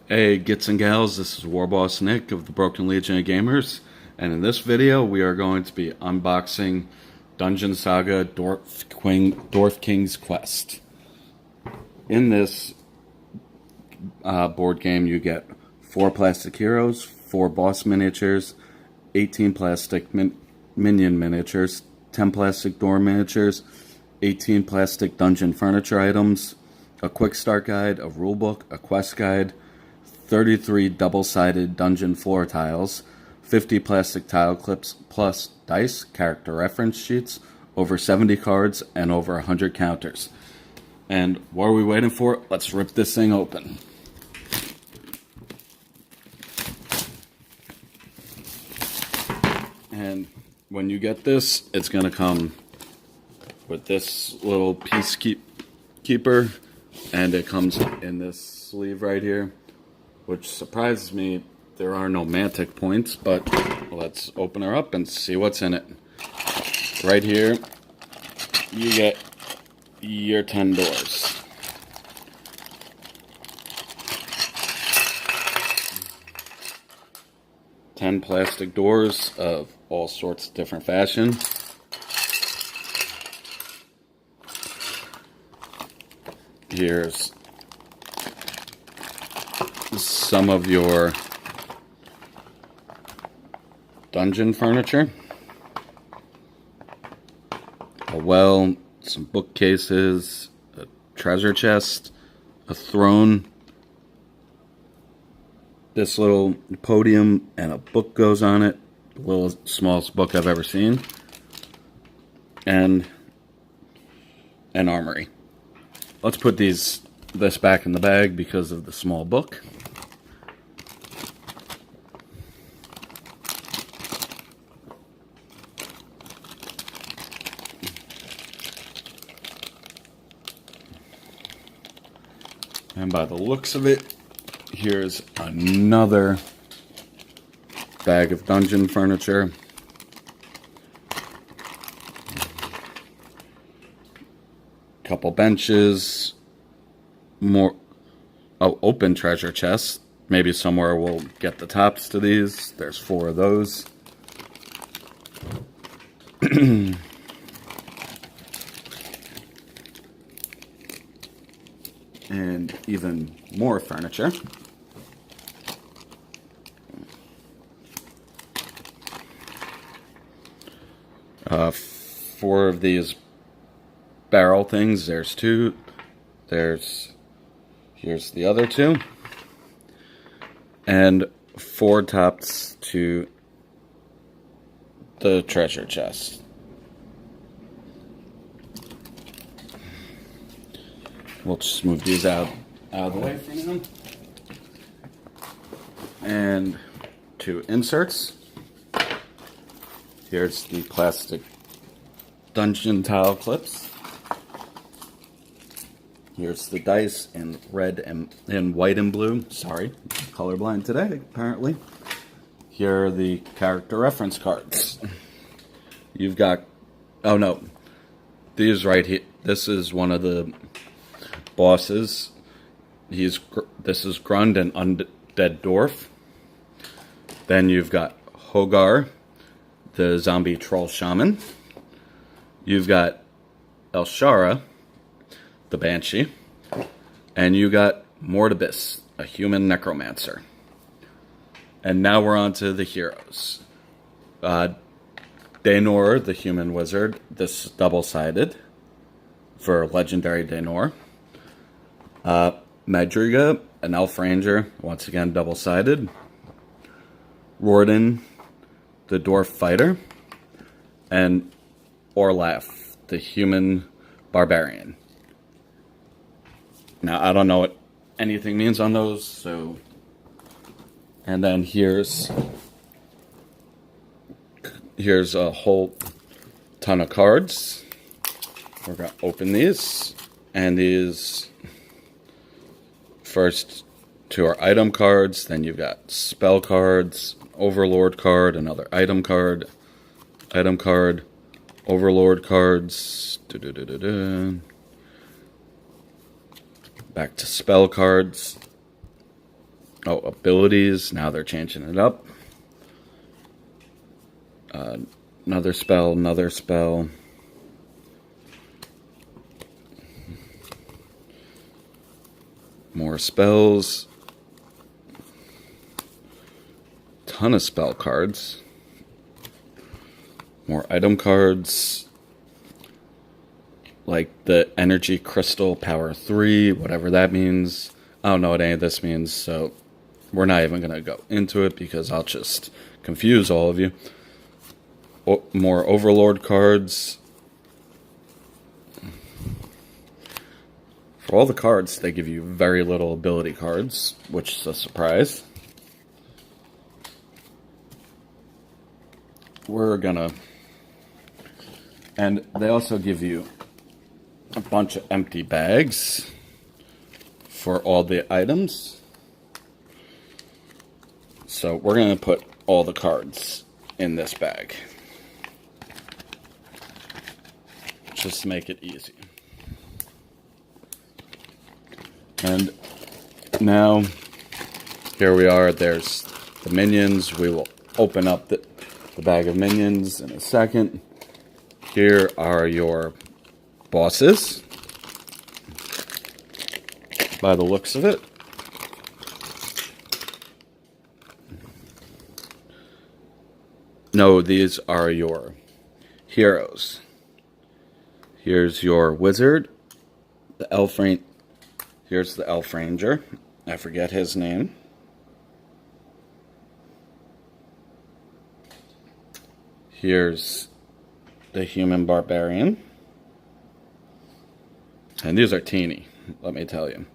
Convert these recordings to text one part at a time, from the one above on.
Hey gits and gals, this is Warboss Nick of the Broken Legion of Gamers, and in this video we are going to be unboxing Dungeon Saga Dwarf Kings Quest. In this board game you get 4 plastic heroes, 4 boss miniatures, 18 plastic minion miniatures, 10 plastic door miniatures, 18 plastic dungeon furniture items, a quick start guide, a rulebook, a quest guide, 33 double-sided dungeon floor tiles, 50 plastic tile clips, plus dice, character reference sheets, over 70 cards, and over 100 counters. And what are we waiting for? Let's rip this thing open. And when you get this, it's going to come with this little peacekeeper, and it comes in this sleeve right here, which surprises me. There are no mantic points, but let's open her up and see what's in it. Right here, you get your 10 doors. Ten plastic doors of all sorts of different fashion. Here's some of your dungeon furniture. A well, some bookcases, a treasure chest, a throne, this little podium, and a book goes on it. The little smallest book I've ever seen. And an armory. Let's put this back in the bag because of the small book. And by the looks of it, here's another bag of dungeon furniture. Couple benches, more open treasure chests. Maybe somewhere we'll get the tops to these. There's 4 of those. And even more furniture. Four of these barrel things. There's 2. Here's the other 2. And 4 tops to the treasure chest. We'll just move these out of the way for now. And 2 inserts. Here's the plastic dungeon tile clips. Here's the dice in red and white and blue. Sorry, colorblind today, apparently. Here are the character reference cards. You've got, oh no, these right here. This is one of the bosses. This is Grund, an undead dwarf. Then you've got Hogar, the zombie troll shaman. You've got Elshara, the banshee. And you got Mortibus, a human necromancer. And now we're on to the heroes. Daenor, the human wizard. This is double-sided for legendary Daenor. Madriga, an elf ranger, once again double-sided. Rorden, the dwarf fighter. And Orlaf, the human barbarian. Now, I don't know what anything means on those, so... And then here's a whole ton of cards. We're going to open these. And these... First 2 are item cards, then you've got spell cards, overlord card, another item card, overlord cards, back to spell cards, Oh, abilities. Now they're changing it up. Another spell, another spell. More spells. Ton of spell cards. More item cards. Like the Energy Crystal Power 3, whatever that means. I don't know what any of this means, so we're not even going to go into it because I'll just confuse all of you. More Overlord cards. For all the cards, they give you very little ability cards, which is a surprise. We're gonna... And they also give you a bunch of empty bags for all the items. So we're gonna put all the cards in this bag. Just to make it easy. And now, here we are. There's the minions. We will open up the bag of minions in a second. Here are your bosses, by the looks of it. No, these are your heroes. Here's your wizard, the elf ranger. Here's the elf ranger. I forget his name. Here's the human barbarian. And these are teeny, let me tell you.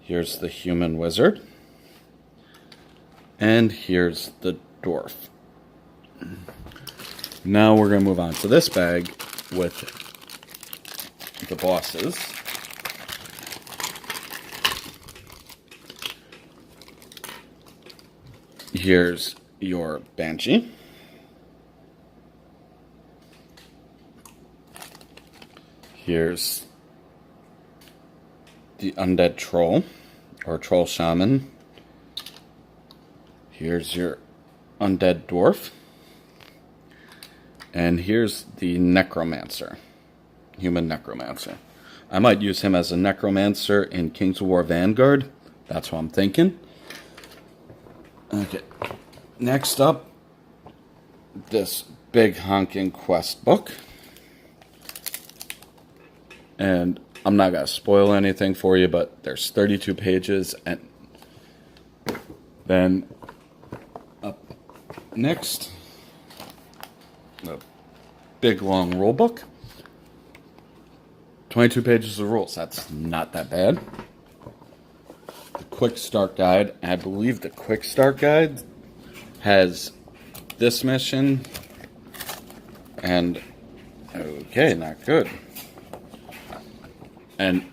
Here's the human wizard. And here's the dwarf. Now we're going to move on to this bag with the bosses. Here's your banshee. Here's the undead troll, or troll shaman. Here's your undead dwarf. And here's the necromancer, human necromancer. I might use him as a necromancer in Kings of War Vanguard. That's what I'm thinking. Okay, next up, this big honking quest book. And I'm not going to spoil anything for you, but there's 32 pages. And then up next, the big long rule book. 22 pages of rules. That's not that bad. The quick start guide. I believe the quick start guide has this mission. And, okay, not good. And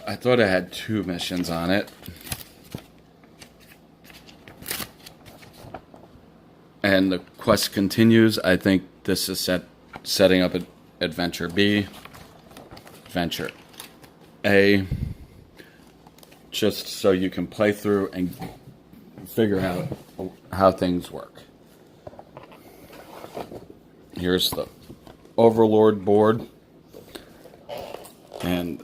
I thought I had 2 missions on it. And the quest continues. I think this is setting up Adventure B, Adventure A, just so you can play through and figure out how things work. Here's the Overlord board. And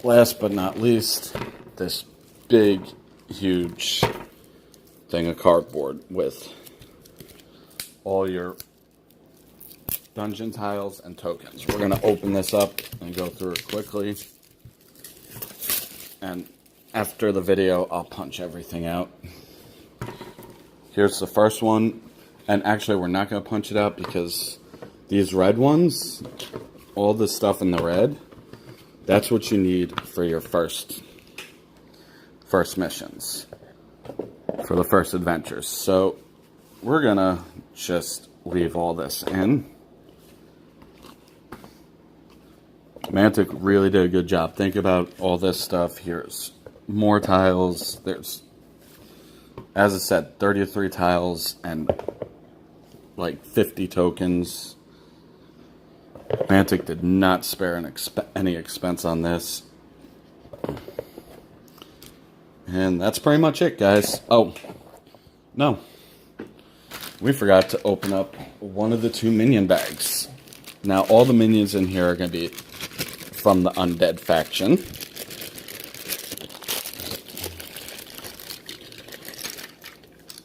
last but not least, this big, huge thing of cardboard with all your dungeon tiles and tokens. We're going to open this up and go through it quickly. And after the video, I'll punch everything out. Here's the first one. And actually, we're not going to punch it out because these red ones, all the stuff in the red, that's what you need for your first missions, for the first adventures. So we're going to just leave all this in. Mantic really did a good job. Think about all this stuff. Here's more tiles. There's, as I said, 33 tiles and like 50 tokens. Mantic did not spare any expense on this. And that's pretty much it, guys. Oh, no. We forgot to open up one of the 2 minion bags. Now, all the minions in here are going to be from the undead faction.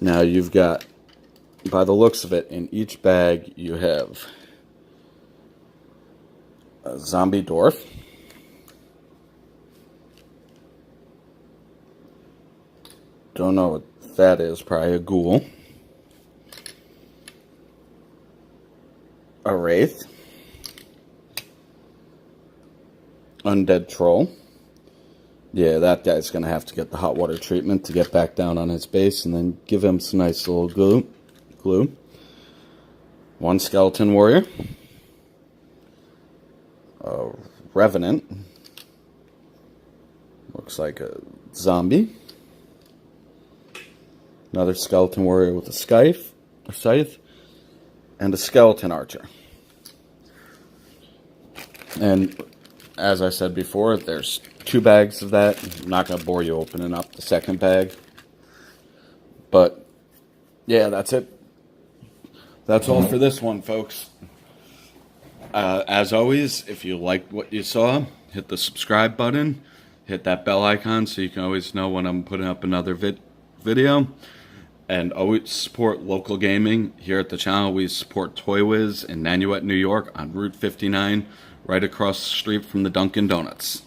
Now, you've got, by the looks of it, in each bag, you have a zombie dwarf, don't know what that is, probably a ghoul, a wraith, undead troll. Yeah, that guy's going to have to get the hot water treatment to get back down on his base, and then give him some nice little glue. 1 skeleton warrior. A revenant. Looks like a zombie. Another skeleton warrior with a scythe. And a skeleton archer. And as I said before, there's 2 bags of that. I'm not going to bore you opening up the second bag. But, yeah, that's it. That's all for this one, folks. As always, if you liked what you saw, hit the subscribe button. Hit that bell icon so you can always know when I'm putting up another video. And always support local gaming. Here at the channel, we support Toy Wiz in Nanuet, New York on Route 59, right across the street from the Dunkin' Donuts.